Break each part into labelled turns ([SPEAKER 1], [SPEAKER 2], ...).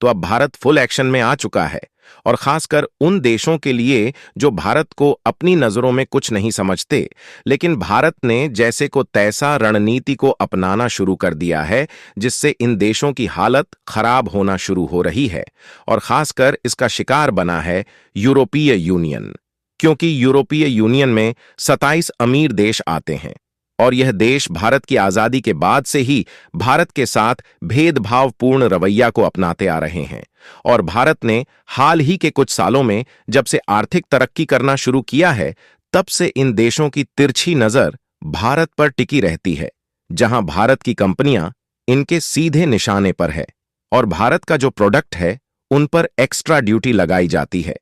[SPEAKER 1] तो अब Bharat full action में आ चुका है, और खासकर उन देशों के लिए जो भारत को अपनी नजरों में कुछ नहीं समझते, लेकिन भारत ने जैसे को तैसा रणनीति को अपनाना शुरू कर दिया है, जिससे इन देशों की हालत खराब होना शुरू हो रही है। और खासकर इसका शिकार बना है यूरोपीय यूनियन, क्योंकि यूरोपीय यूनियन में 27 अमीर देश आते हैं, और यह देश भारत की आजादी के बाद से ही भारत के साथ भेदभावपूर्ण रवैया को अपनाते आ रहे हैं। और भारत ने हाल ही के कुछ सालों में जब से आर्थिक तरक्की करना शुरू किया है, तब से इन देशों की तिरछी नजर भारत पर टिकी रहती है, जहां भारत की कंपनियां इनके सीधे निशाने पर है, और भारत का जो प्रोडक्ट है उन पर एक्स्ट्रा ड्यूटी लगाई जाती है।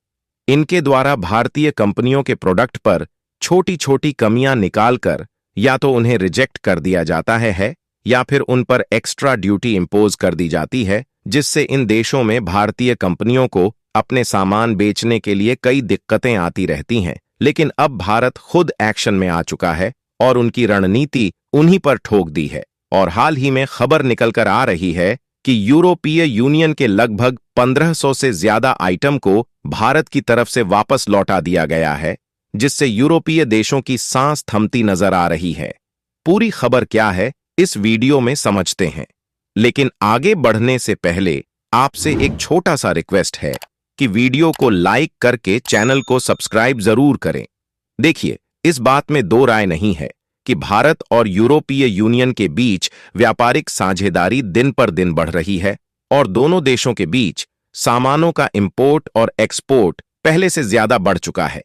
[SPEAKER 1] इनके द्वारा भारतीय कंपनियों के प्रोडक्ट पर छोटी छोटी कमियां निकालकर या तो उन्हें रिजेक्ट कर दिया जाता है या फिर उन पर एक्स्ट्रा ड्यूटी इंपोज कर दी जाती है, जिससे इन देशों में भारतीय कंपनियों को अपने सामान बेचने के लिए कई दिक्कतें आती रहती हैं। लेकिन अब भारत खुद एक्शन में आ चुका है और उनकी रणनीति उन्हीं पर ठोक दी है। और हाल ही में खबर निकलकर आ रही है कि यूरोपीय यूनियन के लगभग 1500 से ज्यादा आइटम को भारत की तरफ से वापस लौटा दिया गया है, जिससे यूरोपीय देशों की सांस थमती नजर आ रही है। पूरी खबर क्या है इस वीडियो में समझते हैं, लेकिन आगे बढ़ने से पहले आपसे एक छोटा सा रिक्वेस्ट है कि वीडियो को लाइक करके चैनल को सब्सक्राइब जरूर करें। देखिए, इस बात में दो राय नहीं है कि भारत और यूरोपीय यूनियन के बीच व्यापारिक साझेदारी दिन पर दिन बढ़ रही है, और दोनों देशों के बीच सामानों का इंपोर्ट और एक्सपोर्ट पहले से ज्यादा बढ़ चुका है।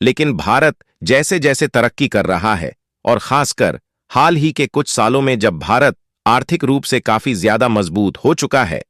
[SPEAKER 1] लेकिन भारत जैसे जैसे तरक्की कर रहा है, और खासकर हाल ही के कुछ सालों में जब भारत आर्थिक रूप से काफी ज्यादा मजबूत हो चुका है,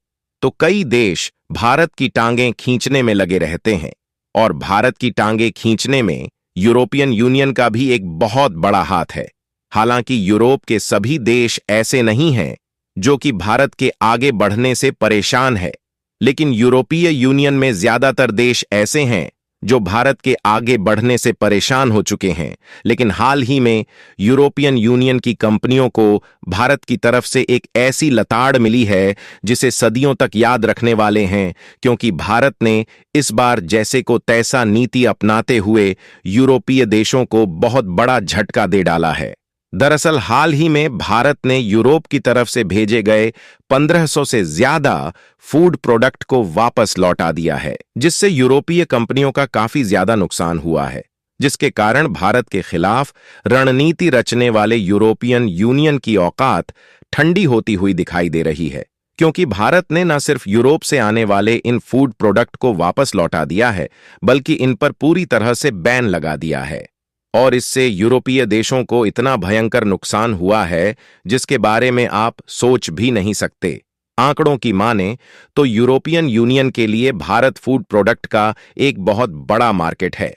[SPEAKER 1] तो कई देश भारत की टांगें खींचने में लगे रहते हैं। और भारत की टांगें खींचने में यूरोपियन यूनियन का भी एक बहुत बड़ा हाथ है। हालांकि यूरोप के सभी देश ऐसे नहीं हैं जो कि भारत के आगे बढ़ने से परेशान है, लेकिन यूरोपीय यूनियन में ज्यादातर देश ऐसे हैं जो भारत के आगे बढ़ने से परेशान हो चुके हैं। लेकिन हाल ही में यूरोपियन यूनियन की कंपनियों को भारत की तरफ से एक ऐसी लताड़ मिली है जिसे सदियों तक याद रखने वाले हैं, क्योंकि भारत ने इस बार जैसे को तैसा नीति अपनाते हुए यूरोपीय देशों को बहुत बड़ा झटका दे डाला है। दरअसल हाल ही में भारत ने यूरोप की तरफ से भेजे गए 1500 से ज्यादा फूड प्रोडक्ट को वापस लौटा दिया है, जिससे यूरोपीय कंपनियों का काफी ज्यादा नुकसान हुआ है, जिसके कारण भारत के खिलाफ रणनीति रचने वाले यूरोपियन यूनियन की औकात ठंडी होती हुई दिखाई दे रही है। क्योंकि भारत ने न सिर्फ यूरोप से आने वाले इन फूड प्रोडक्ट को वापस लौटा दिया है, बल्कि इन पर पूरी तरह से बैन लगा दिया है। और इससे यूरोपीय देशों को इतना भयंकर नुकसान हुआ है जिसके बारे में आप सोच भी नहीं सकते। आंकड़ों की माने तो यूरोपियन यूनियन के लिए भारत फूड प्रोडक्ट का एक बहुत बड़ा मार्केट है,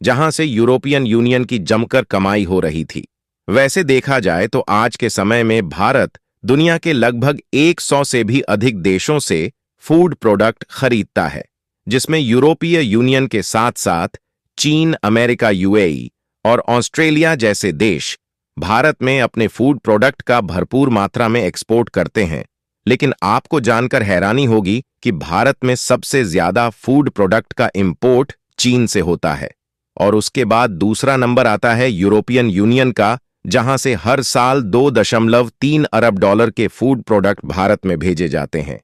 [SPEAKER 1] जहां से यूरोपियन यूनियन की जमकर कमाई हो रही थी। वैसे देखा जाए तो आज के समय में भारत दुनिया के लगभग 100 से भी अधिक देशों से फूड प्रोडक्ट खरीदता है, जिसमें यूरोपीय यूनियन के साथ साथ चीन, अमेरिका, यूएई और ऑस्ट्रेलिया जैसे देश भारत में अपने फूड प्रोडक्ट का भरपूर मात्रा में एक्सपोर्ट करते हैं। लेकिन आपको जानकर हैरानी होगी कि भारत में सबसे ज्यादा फूड प्रोडक्ट का इंपोर्ट चीन से होता है, और उसके बाद दूसरा नंबर आता है यूरोपियन यूनियन का, जहां से हर साल 2.3 अरब डॉलर के फूड प्रोडक्ट भारत में भेजे जाते हैं।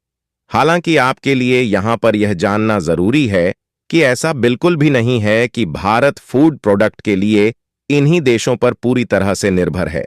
[SPEAKER 1] हालांकि आपके लिए यहां पर यह जानना जरूरी है कि ऐसा बिल्कुल भी नहीं है कि भारत फूड प्रोडक्ट के लिए इन्हीं देशों पर पूरी तरह से निर्भर है,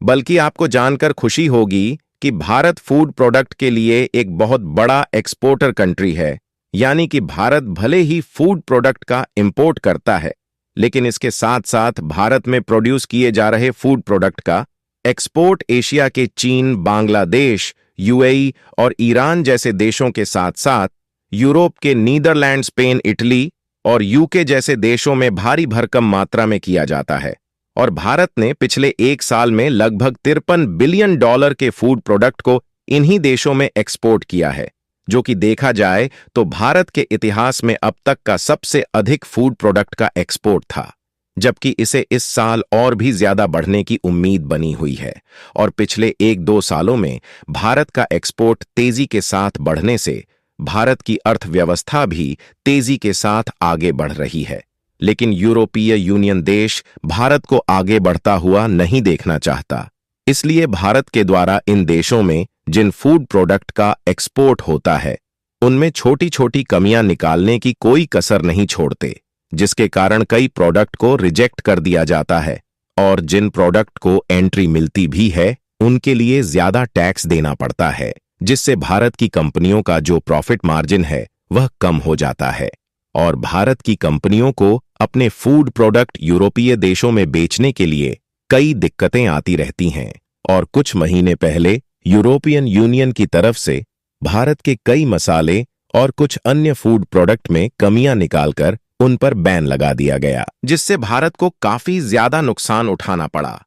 [SPEAKER 1] बल्कि आपको जानकर खुशी होगी कि भारत फूड प्रोडक्ट के लिए एक बहुत बड़ा एक्सपोर्टर कंट्री है। यानी कि भारत भले ही फूड प्रोडक्ट का इंपोर्ट करता है, लेकिन इसके साथ साथ भारत में प्रोड्यूस किए जा रहे फूड प्रोडक्ट का एक्सपोर्ट एशिया के चीन, बांग्लादेश, यूएई और ईरान जैसे देशों के साथ साथ यूरोप के नीदरलैंड, स्पेन, इटली और यूके जैसे देशों में भारी भरकम मात्रा में किया जाता है। और भारत ने पिछले एक साल में लगभग 53 बिलियन डॉलर के फूड प्रोडक्ट को इन्हीं देशों में एक्सपोर्ट किया है, जो कि देखा जाए तो भारत के इतिहास में अब तक का सबसे अधिक फूड प्रोडक्ट का एक्सपोर्ट था, जबकि इसे इस साल और भी ज्यादा बढ़ने की उम्मीद बनी हुई है। और पिछले 1-2 सालों में भारत का एक्सपोर्ट तेजी के साथ बढ़ने से भारत की अर्थव्यवस्था भी तेजी के साथ आगे बढ़ रही है। लेकिन यूरोपीय यूनियन देश भारत को आगे बढ़ता हुआ नहीं देखना चाहता। इसलिए भारत के द्वारा इन देशों में जिन फूड प्रोडक्ट का एक्सपोर्ट होता है, उनमें छोटी छोटी कमियां निकालने की कोई कसर नहीं छोड़ते, जिसके कारण कई प्रोडक्ट को रिजेक्ट कर दिया जाता है और जिन प्रोडक्ट को एंट्री मिलती भी है उनके लिए ज्यादा टैक्स देना पड़ता है, जिससे भारत की कंपनियों का जो प्रॉफिट मार्जिन है वह कम हो जाता है और भारत की कंपनियों को अपने फूड प्रोडक्ट यूरोपीय देशों में बेचने के लिए कई दिक्कतें आती रहती हैं। और कुछ महीने पहले यूरोपियन यूनियन की तरफ से भारत के कई मसाले और कुछ अन्य फूड प्रोडक्ट में कमियां निकालकर उन पर बैन लगा दिया गया, जिससे भारत को काफी ज्यादा नुकसान उठाना पड़ा।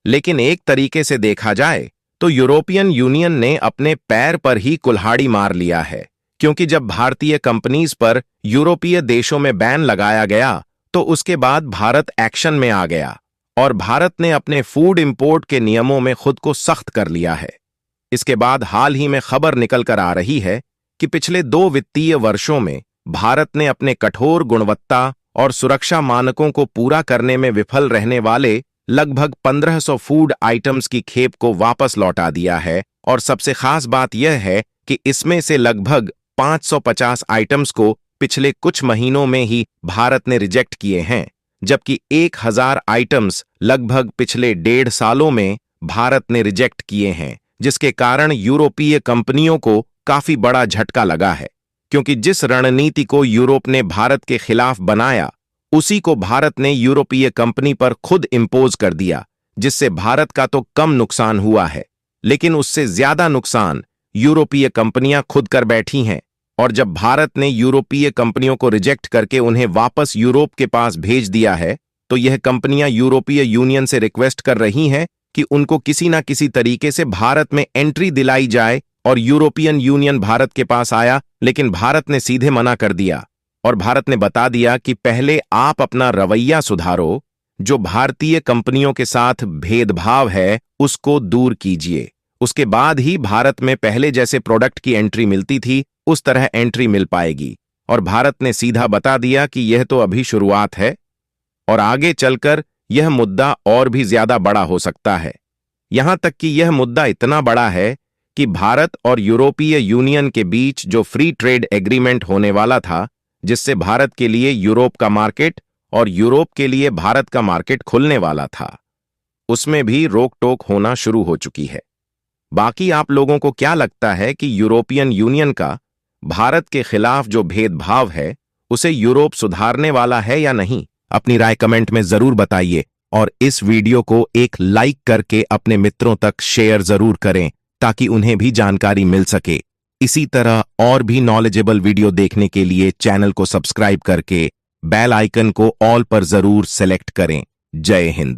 [SPEAKER 1] लेकिन एक तरीके से देखा जाए तो यूरोपियन यूनियन ने अपने पैर पर ही कुल्हाड़ी मार लिया है, क्योंकि जब भारतीय कंपनीज पर यूरोपीय देशों में बैन लगाया गया तो उसके बाद भारत एक्शन में आ गया और भारत ने अपने फूड इंपोर्ट के नियमों में खुद को सख्त कर लिया है। इसके बाद हाल ही में खबर निकल कर आ रही है कि पिछले 2 वित्तीय वर्षों में भारत ने अपने कठोर गुणवत्ता और सुरक्षा मानकों को पूरा करने में विफल रहने वाले लगभग 1500 फूड आइटम्स की खेप को वापस लौटा दिया है। और सबसे खास बात यह है कि इसमें से लगभग 550 आइटम्स को पिछले कुछ महीनों में ही भारत ने रिजेक्ट किए हैं, जबकि 1000 आइटम्स लगभग पिछले 1.5 सालों में भारत ने रिजेक्ट किए हैं, जिसके कारण यूरोपीय कंपनियों को काफी बड़ा झटका लगा है, क्योंकि जिस रणनीति को यूरोप ने भारत के खिलाफ बनाया उसी को भारत ने यूरोपीय कंपनी पर खुद इंपोज कर दिया, जिससे भारत का तो कम नुकसान हुआ है, लेकिन उससे ज्यादा नुकसान यूरोपीय कंपनियां खुद कर बैठी हैं। और जब भारत ने यूरोपीय कंपनियों को रिजेक्ट करके उन्हें वापस यूरोप के पास भेज दिया है, तो यह कंपनियां यूरोपीय यूनियन से रिक्वेस्ट कर रही हैं कि उनको किसी ना किसी तरीके से भारत में एंट्री दिलाई जाए। और यूरोपियन यूनियन भारत के पास आया, लेकिन भारत ने सीधे मना कर दिया और भारत ने बता दिया कि पहले आप अपना रवैया सुधारो, जो भारतीय कंपनियों के साथ भेदभाव है उसको दूर कीजिए, उसके बाद ही भारत में पहले जैसे प्रोडक्ट की एंट्री मिलती थी उस तरह एंट्री मिल पाएगी। और भारत ने सीधा बता दिया कि यह तो अभी शुरुआत है और आगे चलकर यह मुद्दा और भी ज्यादा बड़ा हो सकता है। यहां तक कि यह मुद्दा इतना बड़ा है कि भारत और यूरोपीय यूनियन के बीच जो फ्री ट्रेड एग्रीमेंट होने वाला था, जिससे भारत के लिए यूरोप का मार्केट और यूरोप के लिए भारत का मार्केट खुलने वाला था, उसमें भी रोक टोक होना शुरू हो चुकी है। बाकी आप लोगों को क्या लगता है कि यूरोपियन यूनियन का भारत के खिलाफ जो भेदभाव है उसे यूरोप सुधारने वाला है या नहीं? अपनी राय कमेंट में जरूर बताइए और इस वीडियो को एक लाइक करके अपने मित्रों तक शेयर जरूर करें ताकि उन्हें भी जानकारी मिल सके। इसी तरह और भी नॉलेजेबल वीडियो देखने के लिए चैनल को सब्सक्राइब करके बेल आइकन को ऑल पर जरूर सेलेक्ट करें। जय हिंद।